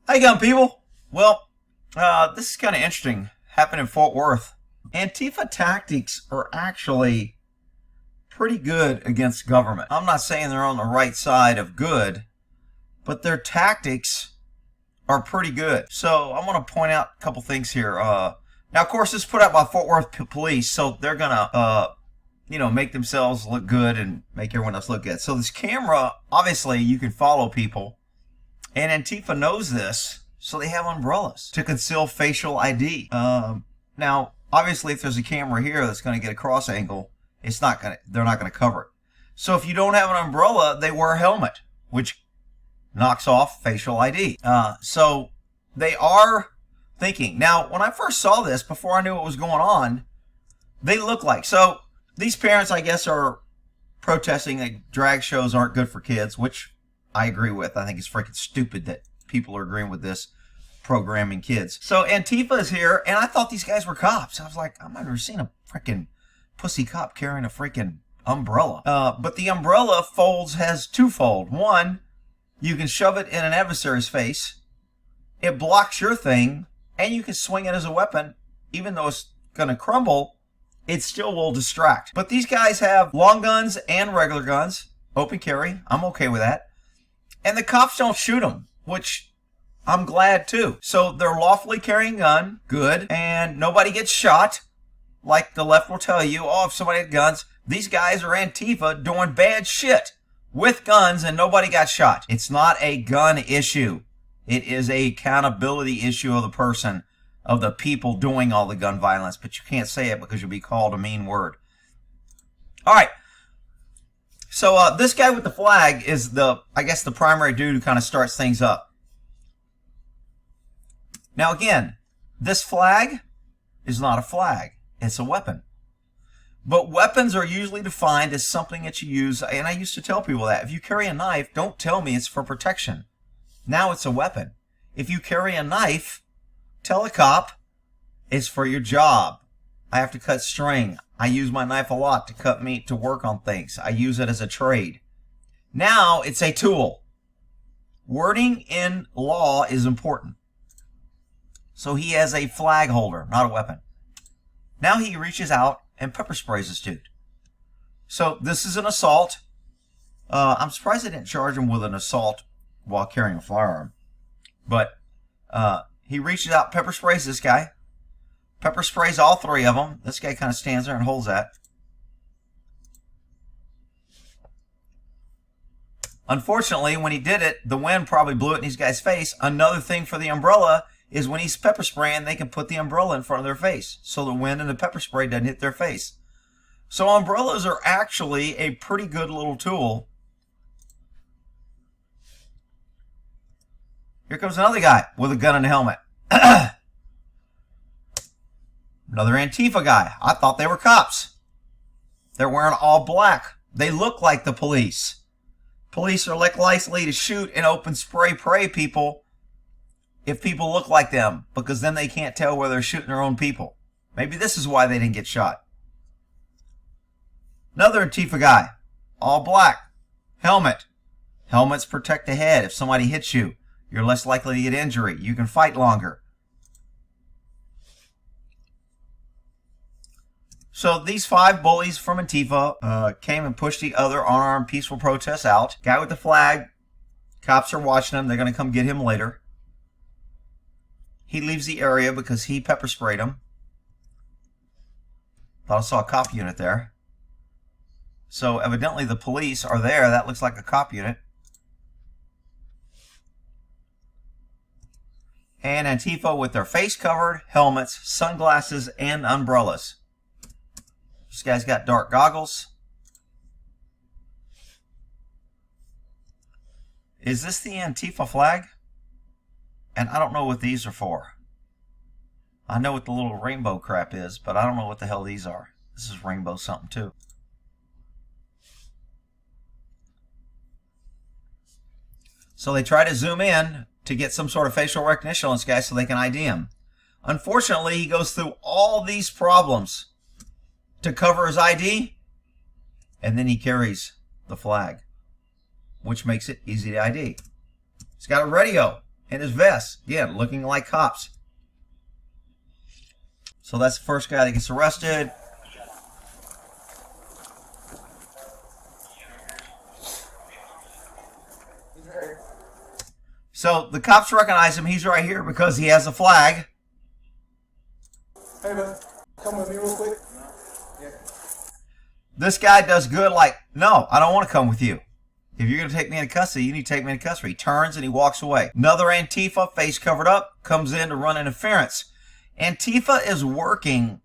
How you going, people? Well, this is kind of interesting. Happened in Fort Worth. Antifa tactics are actually pretty good against government. I'm not saying they're on the right side of good, but their tactics are pretty good. So I want to point out a couple things here. Now, of course, this is put out by Fort Worth police, so they're gonna, make themselves look good and make everyone else look good. So this camera, obviously, you can follow people, and Antifa knows this. So they have umbrellas to conceal facial ID. Now, obviously, if there's a camera here that's going to get a cross angle, they're not going to cover it. So if you don't have an umbrella, they wear a helmet, which knocks off facial ID. So they are thinking. Now, when I first saw this, before I knew what was going on, they look like. So these parents, I guess, are protesting that drag shows aren't good for kids, which I agree with. I think it's freaking stupid that people are agreeing with this, programming kids. So Antifa is here, and I thought these guys were cops. I was like, I've never seen a freaking pussy cop carrying a freaking umbrella. But the umbrella has twofold. One, you can shove it in an adversary's face. It blocks your thing, and you can swing it as a weapon. Even though it's going to crumble, it still will distract. But these guys have long guns and regular guns, open carry. I'm okay with that. And the cops don't shoot them, which I'm glad too. So they're lawfully carrying a gun, good, and nobody gets shot, like the left will tell you. Oh, if somebody had guns. These guys are Antifa doing bad shit with guns, and nobody got shot. It's not a gun issue. It is a accountability issue of the person, of the people doing all the gun violence. But you can't say it because you'll be called a mean word. All right. So this guy with the flag is the primary dude who kind of starts things up. Now again, this flag is not a flag. It's a weapon. But weapons are usually defined as something that you use, and I used to tell people that. If you carry a knife, don't tell me it's for protection. Now it's a weapon. If you carry a knife, tell a cop it's for your job. I have to cut string. I use my knife a lot to cut meat, to work on things. I use it as a trade. Now it's a tool. Wording in law is important. So he has a flag holder, not a weapon. Now he reaches out and pepper sprays this dude. So this is an assault. I'm surprised they didn't charge him with an assault while carrying a firearm. But he reaches out, pepper sprays this guy. Pepper sprays all three of them. This guy kind of stands there and holds that. Unfortunately, when he did it, the wind probably blew it in these guys' face. Another thing for the umbrella is when he's pepper spraying, they can put the umbrella in front of their face so the wind and the pepper spray doesn't hit their face. So umbrellas are actually a pretty good little tool. Here comes another guy with a gun and a helmet. Another Antifa guy. I thought they were cops. They're wearing all black. They look like the police. Police are likely to shoot and open spray pray people if people look like them, because then they can't tell whether they're shooting their own people. Maybe this is why they didn't get shot. Another Antifa guy. All black. Helmet. Helmets protect the head. If somebody hits you, you're less likely to get injury. You can fight longer. So these 5 bullies from Antifa came and pushed the other unarmed peaceful protests out. Guy with the flag, cops are watching him. They're going to come get him later. He leaves the area because he pepper sprayed him. Thought I saw a cop unit there. So evidently the police are there. That looks like a cop unit. And Antifa with their face covered, helmets, sunglasses, and umbrellas. This guy's got dark goggles. Is this the Antifa flag? And I don't know what these are for. I know what the little rainbow crap is, but I don't know what the hell these are. This is rainbow something too. So they try to zoom in to get some sort of facial recognition on this guy so they can ID him. Unfortunately, he goes through all these problems to cover his ID, and then he carries the flag, which makes it easy to ID. He's got a radio in his vest. Again, looking like cops. So that's the first guy that gets arrested. So the cops recognize him. He's right here because he has a flag. Hey, man, come with me real quick. Yeah. This guy does good, like, no, I don't want to come with you. If you're going to take me into custody, you need to take me into custody. He turns and he walks away. Another Antifa, face covered up, comes in to run interference. Antifa is working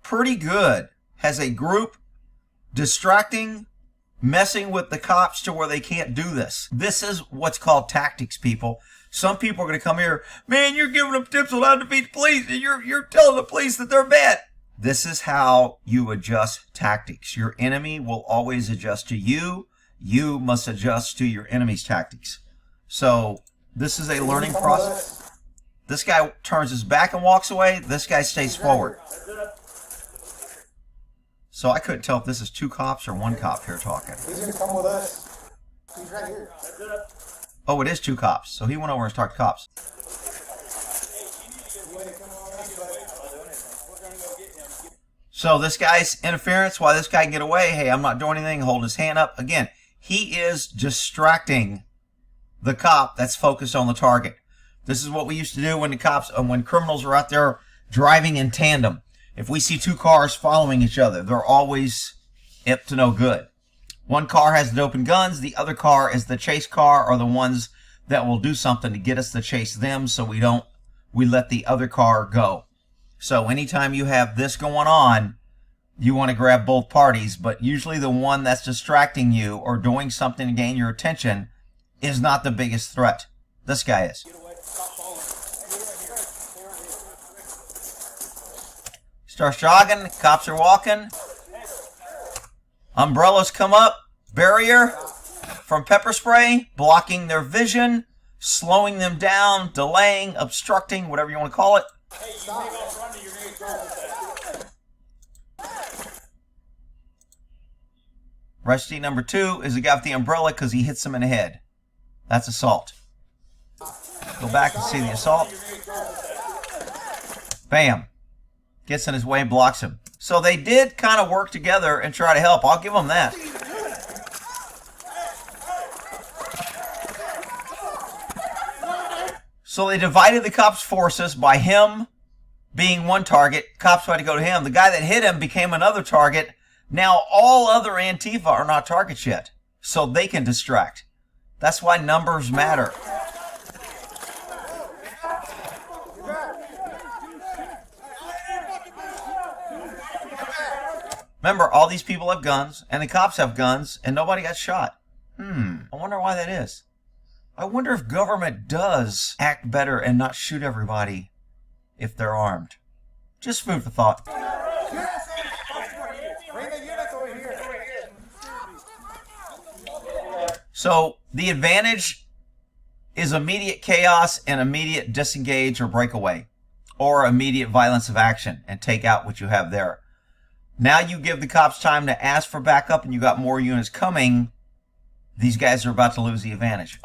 pretty good. Has a group distracting, messing with the cops to where they can't do this. This is what's called tactics, people. Some people are going to come here, man, you're giving them tips on how to defeat the police, and you're telling the police that they're bad. This is how you adjust tactics. Your enemy will always adjust to you. You must adjust to your enemy's tactics. So this is a learning process. This guy turns his back and walks away. This guy stays forward. So I couldn't tell if this is two cops or one cop here talking. He's going to come with us. He's right here. Oh, it is two cops. So he went over and started to cops. So this guy's interference, while this guy can get away, hey, I'm not doing anything, holding his hand up. Again, he is distracting the cop that's focused on the target. This is what we used to do when the cops, when criminals are out there driving in tandem. If we see two cars following each other, they're always up to no good. One car has the open guns, the other car is the chase car, or the ones that will do something to get us to chase them, so we let the other car go. So anytime you have this going on, you want to grab both parties, but usually the one that's distracting you or doing something to gain your attention is not the biggest threat. This guy is. Starts jogging, cops are walking. Umbrellas come up, barrier from pepper spray, blocking their vision, slowing them down, delaying, obstructing, whatever you want to call it. Arrestee number 2 is the guy with the umbrella because he hits him in the head. That's assault. Go back and see the assault. Bam. Gets in his way and blocks him. So they did kind of work together and try to help. I'll give them that. So they divided the cops' forces by him being one target. Cops tried to go to him. The guy that hit him became another target. Now all other Antifa are not targets yet. So they can distract. That's why numbers matter. Remember, all these people have guns, and the cops have guns, and nobody got shot. I wonder why that is. I wonder if government does act better and not shoot everybody if they're armed. Just food for thought. So, the advantage is immediate chaos and immediate disengage or breakaway, or immediate violence of action and take out what you have there. Now you give the cops time to ask for backup and you got more units coming. These guys are about to lose the advantage.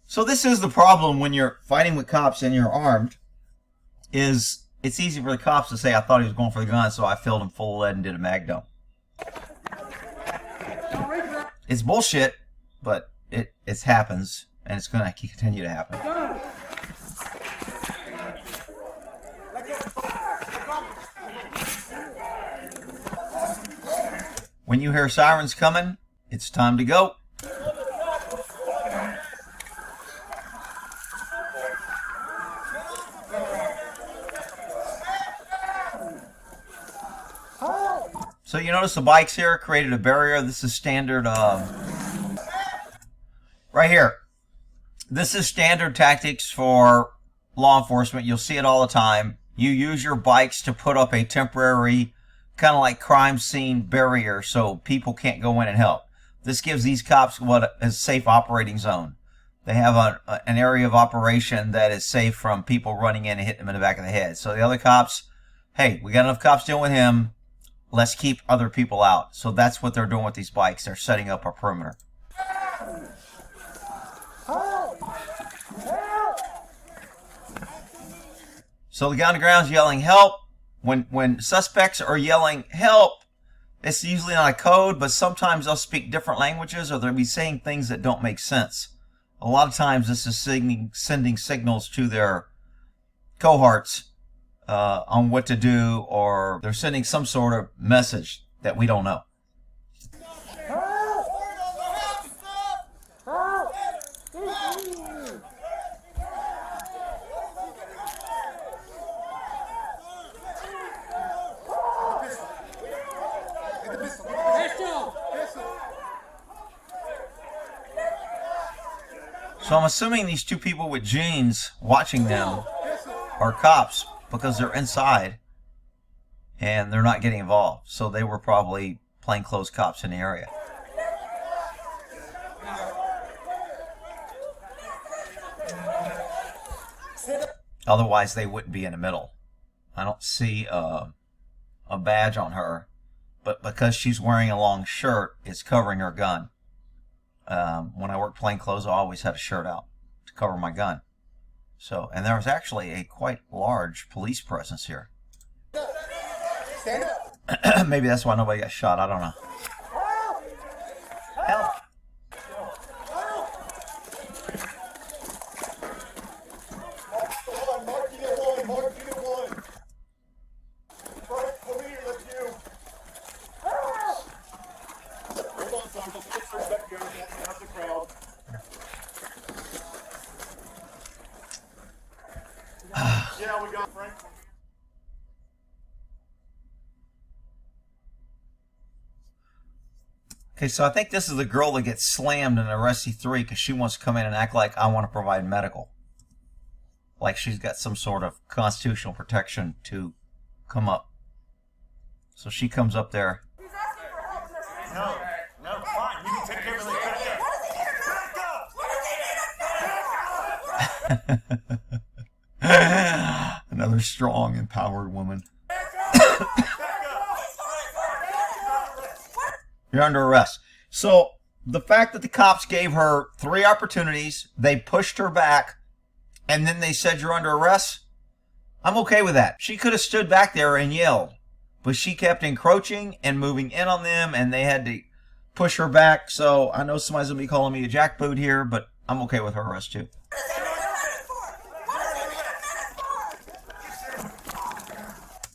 So this is the problem when you're fighting with cops and you're armed, is it's easy for the cops to say, I thought he was going for the gun, so I filled him full of lead and did a mag dump. It's bullshit, but it happens, and it's going to continue to happen. When you hear sirens coming, it's time to go. So you notice the bikes here created a barrier. This is standard, right here. This is standard tactics for law enforcement. You'll see it all the time. You use your bikes to put up a temporary, kind of like crime scene barrier so people can't go in and help. This gives these cops what is a safe operating zone. They have an area of operation that is safe from people running in and hitting them in the back of the head. So the other cops, hey, we got enough cops dealing with him. Let's keep other people out. So that's what they're doing with these bikes. They're setting up a perimeter. So the guy on the ground is yelling help. When suspects are yelling help, it's usually not a code, but sometimes they'll speak different languages or they'll be saying things that don't make sense. A lot of times this is sending signals to their cohorts on what to do, or they're sending some sort of message that we don't know. So I'm assuming these two people with jeans watching them are cops because they're inside and they're not getting involved. So they were probably plainclothes cops in the area. Otherwise, they wouldn't be in the middle. I don't see a badge on her, but because she's wearing a long shirt, it's covering her gun. When I worked plainclothes, I always had a shirt out to cover my gun. So, and there was actually a quite large police presence here. Stand up. Maybe that's why nobody got shot. I don't know. Help! Mark unit one. Right, over here, let's do. Hold on, son. Just get some back here. Not the crowd. Yeah, we got Frank. Okay, so I think this is the girl that gets slammed in Arresty 3 because she wants to come in and act like I want to provide medical. Like she's got some sort of constitutional protection to come up. So she comes up there. He's asking for help in this. No, fine. You can take care of it. Another strong, empowered woman. You're under arrest. So the fact that the cops gave her 3 opportunities, they pushed her back, and then they said you're under arrest, I'm okay with that. She could have stood back there and yelled, but she kept encroaching and moving in on them, and they had to push her back. So I know somebody's going to be calling me a jackboot here, but I'm okay with her arrest too.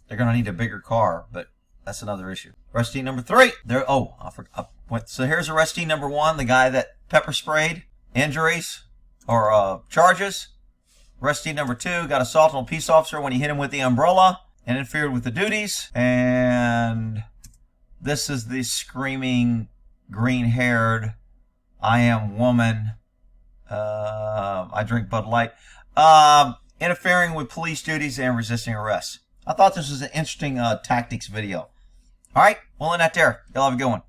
They're going to need a bigger car, but that's another issue. Arrestee number 3. So here's arrestee number 1, the guy that pepper sprayed, injuries or charges. Arrestee number 2 got assaulted on a peace officer when he hit him with the umbrella and interfered with the duties. And this is the screaming, green-haired, I am woman. I drink Bud Light. Interfering with police duties and resisting arrest. I thought this was an interesting tactics video. All right, we'll end that there. Y'all have a good one.